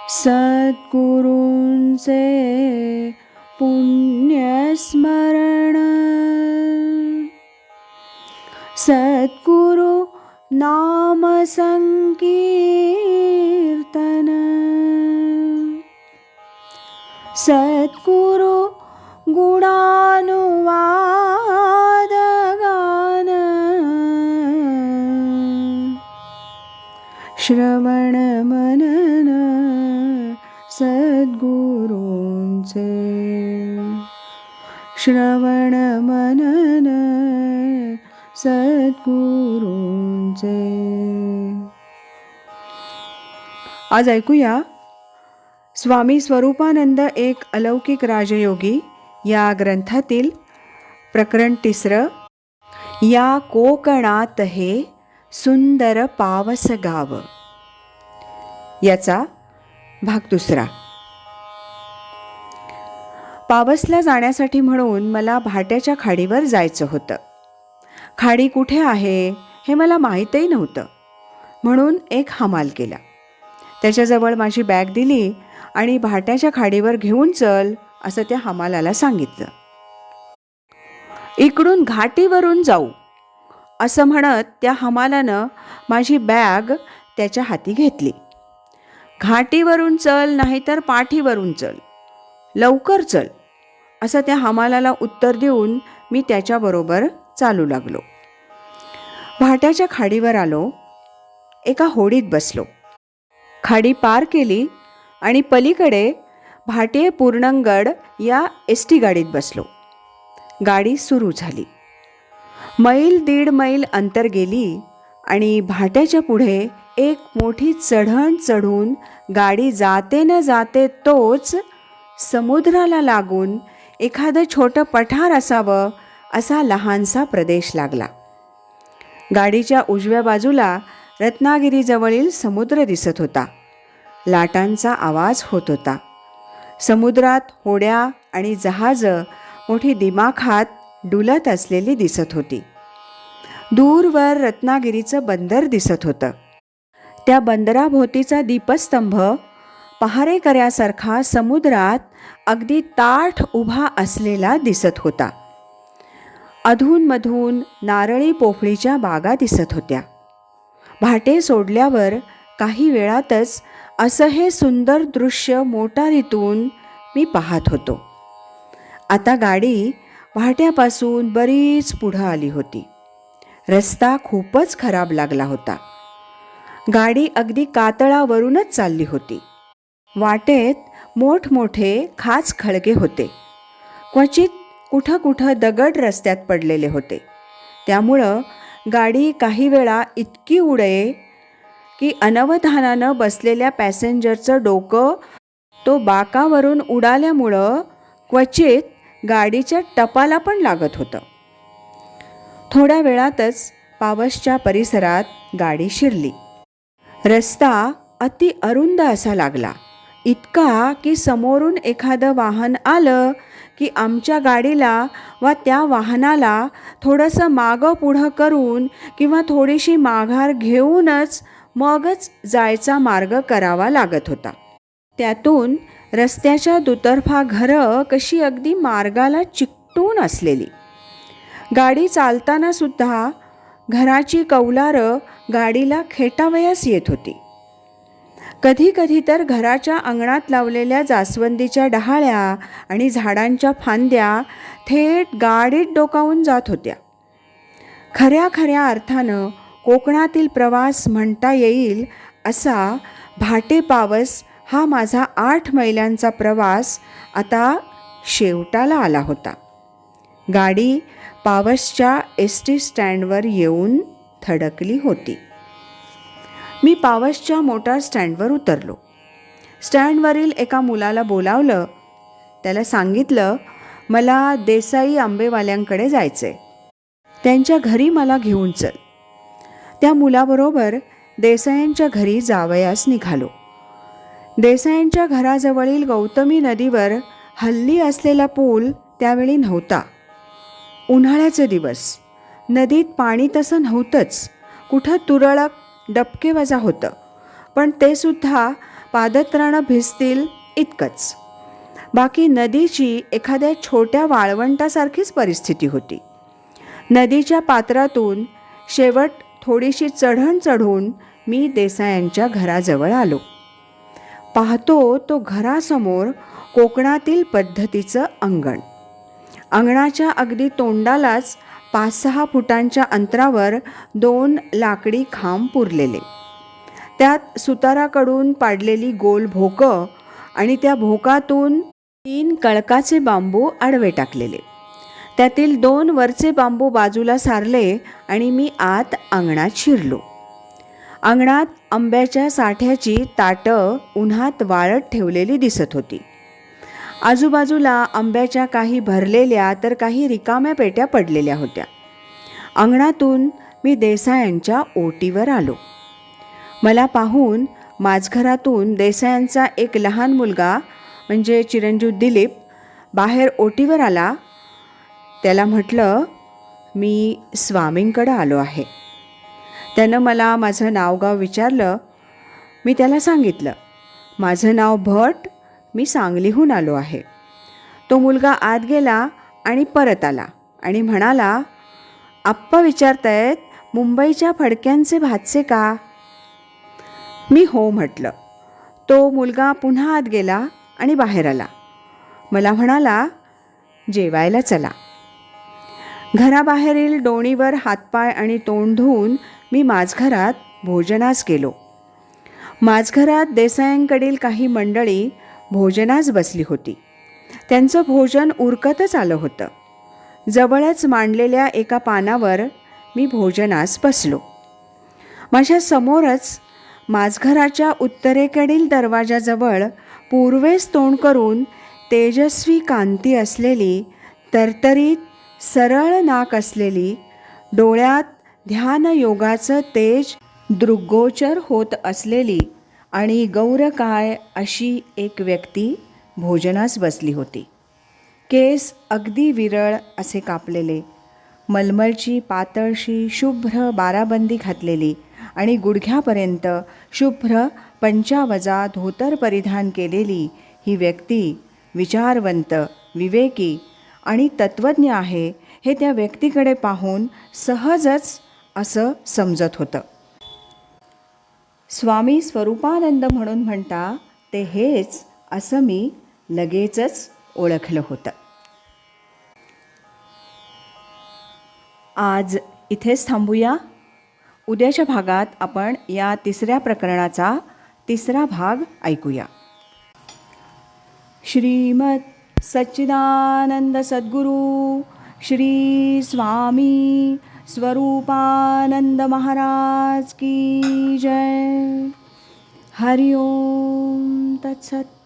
सद्गुरूंचे पुण्यस्मरण, सद्गुरु नाम संकीर्तन, सद्गुरु गुणानुवाद गान, श्रवण मनन सद्गुरूंचे, श्रवण मनन सद्गुरूंचे. आज ऐकूया स्वामी स्वरूपानंद एक अलौकिक राजयोगी या ग्रंथातील प्रकरण 3, या कोकणात हे सुंदर पावस गाव, याचा भाग 2. पावसला जाण्यासाठी म्हणून मला भाट्याच्या खाडीवर जायचं होतं. खाडी कुठे आहे हे मला माहीतही नव्हतं, म्हणून एक हमाल केला. त्याच्याजवळ माझी बॅग दिली आणि भाट्याच्या खाडीवर घेऊन चल असं त्या हमालाला सांगितलं. इकडून घाटीवरून जाऊ असं म्हणत त्या हमालानं माझी बॅग त्याच्या हाती घेतली. घाटीवरून चल नाहीतर पाठीवरून चल, लवकर चल असं त्या हमालाला उत्तर देऊन मी त्याच्याबरोबर चालू लागलो. भाट्याच्या खाडीवर आलो. एका होडीत बसलो. खाडी पार केली आणि पलीकडे भाटे पूर्णंगड या एसटी गाडीत बसलो. गाडी सुरू झाली. मैल 1.5 मैल अंतर गेली आणि भाट्याच्या पुढे एक मोठी चढण चढून गाडी जाते न जाते तोच समुद्राला लागून एखादं छोटं पठार असावं असा लहानसा प्रदेश लागला. गाडीच्या उजव्या बाजूला रत्नागिरीजवळील समुद्र दिसत होता. लाटांचा आवाज होत होता. समुद्रात होड्या आणि जहाजं मोठी दिमाखात डुलत असलेली दिसत होती. दूरवर रत्नागिरीचं बंदर दिसत होतं. त्या बंदराभोवतीचा दीपस्तंभ पहारेकऱ्यासारखा समुद्रात अगदी ताठ उभा असलेला दिसत होता. अधूनमधून नारळी पोफळीच्या बागा दिसत होत्या. भाटे सोडल्यावर काही वेळातच असं हे सुंदर दृश्य मोटारीतून मी पाहत होतो. आता गाडी भाट्यापासून बरीच पुढं आली होती. रस्ता खूपच खराब लागला होता. गाडी अगदी कातळावरूनच चालली होती. वाटेत मोठमोठे खाच खळगे होते. क्वचित कुठं कुठं दगड रस्त्यात पडलेले होते. त्यामुळं गाडी काही वेळा इतकी उडे की अनवधानानं बसलेल्या पॅसेंजरचं डोकं तो बाकावरून उडाल्यामुळं क्वचित गाडीच्या टपाला पण लागत होतं. थोड्या वेळातच पावसच्या परिसरात गाडी शिरली. रस्ता अति अरुंद असा लागला, इतका की समोरून एखादं वाहन आलं की आमच्या गाडीला वा त्या वाहनाला थोडंसं मागं पुढं करून किंवा थोडीशी माघार घेऊनच मगच जायचा मार्ग करावा लागत होता. त्यातून रस्त्याच्या दुतर्फा घरं कशी अगदी मार्गाला चिकटून असलेली. गाडी चालताना सुद्धा घराची कौलारं गाडीला खेटावयास येत होती. कधी कधी तर घराच्या अंगणात लावलेल्या जास्वंदीच्या डहाळ्या आणि झाडांच्या फांद्या थेट गाडीत डोकावून जात होत्या. खऱ्या खऱ्या अर्थानं कोकणातील प्रवास म्हणता येईल असा भाटे पावस हा माझा 8 मैलांचा प्रवास आता शेवटाला आला होता. गाडी पावसच्या एसटी स्टँडवर येऊन थडकली होती. मी पावसच्या मोटार स्टँडवर उतरलो. स्टँडवरील एका मुलाला बोलावलं. त्याला सांगितलं मला देसाई आंबेवाल्यांकडे जायचंय, त्यांच्या घरी मला घेऊन चल. त्या मुलाबरोबर देसायांच्या घरी जावयास निघालो. देसायांच्या घराजवळील गौतमी नदीवर हल्ली असलेला पूल त्यावेळी नव्हता. उन्हाळ्याचे दिवस, नदीत पाणी तसं नव्हतंच. कुठं तुरळक डबकेवजा होतं, पण ते सुद्धा पादत्राणं भिजतील इतकंच. बाकी नदीची एखाद्या छोट्या वाळवंटासारखीच परिस्थिती होती. नदीच्या पात्रातून शेवट थोडीशी चढण चढून मी देसायांच्या घराजवळ आलो. पाहतो तो घरासमोर कोकणातील पद्धतीचं अंगण. अंगणाच्या अगदी तोंडालाच 5-6 फुटांच्या अंतरावर 2 लाकडी खांब पुरलेले. त्यात सुताराकडून पाडलेली गोल भोकं आणि त्या भोकातून 3 कळकाचे बांबू आडवे टाकलेले. त्यातील 2 वरचे बांबू बाजूला सारले आणि मी आत अंगणात शिरलो. अंगणात आंब्याच्या साठ्याची ताटं उन्हात वाळत ठेवलेली दिसत होती. आजूबाजूला आंब्याच्या काही भरलेल्या तर काही रिकाम्या पेट्या पडलेल्या होत्या. अंगणातून मी देसायांच्या ओटीवर आलो. मला पाहून माझघरातून देसायांचा एक लहान मुलगा म्हणजे चिरंजीव दिलीप बाहेर ओटीवर आला. त्याला म्हटलं, मी स्वामींकडं आलो आहे. त्यानं मला माझं नावगाव विचारलं. मी त्याला सांगितलं, माझं नाव भट, मी सांगलीहून आलो आहे. तो मुलगा आत गेला आणि परत आला आणि म्हणाला, आप्पा विचारतायत मुंबईच्या फडक्यांचे भातसे का? मी हो म्हटलं. तो मुलगा पुन्हा आत गेला आणि बाहेर आला. मला म्हणाला, जेवायला चला. घराबाहेरील डोणीवर हातपाय आणि तोंड धुवून मी माझघरात भोजनास गेलो. माझघरात देसायांकडील काही मंडळी भोजनास बसली होती. त्यांचं भोजन उरकतच आलं होतं. जवळच मांडलेल्या एका पानावर मी भोजनास बसलो. माझ्या समोरच माझघराच्या उत्तरेकडील दरवाजाजवळ पूर्वेस तोंड करून तेजस्वी कांती असलेली, तरतरीत सरळ नाक असलेली, डोळ्यात ध्यानयोगाचं तेज दृग्गोचर होत असलेली आणि गौरकाय अशी एक व्यक्ती भोजनास बसली होती. केस अगदी विरळ असे कापलेले, मलमलची पातळशी शुभ्र बाराबंदी घातलेली आणि गुडघ्यापर्यंत शुभ्र पंचावजा धोतर परिधान केलेली ही व्यक्ती विचारवंत, विवेकी आणि तत्त्वज्ञ आहे हे त्या व्यक्तीकडे पाहून सहजच असं समजत होतं. स्वामी स्वरूपानंद म्हणून म्हणता ते हेच असं मी लगेचच ओळखलं होतं. आज इथेच थांबूया. उद्याच्या भागात आपण या 3ऱ्या प्रकरणाचा 3रा भाग ऐकूया. श्रीमद सच्चिदानंद सद्गुरू श्री स्वामी स्वरूपानंद महाराज की जय. हरि ओम तत्सत.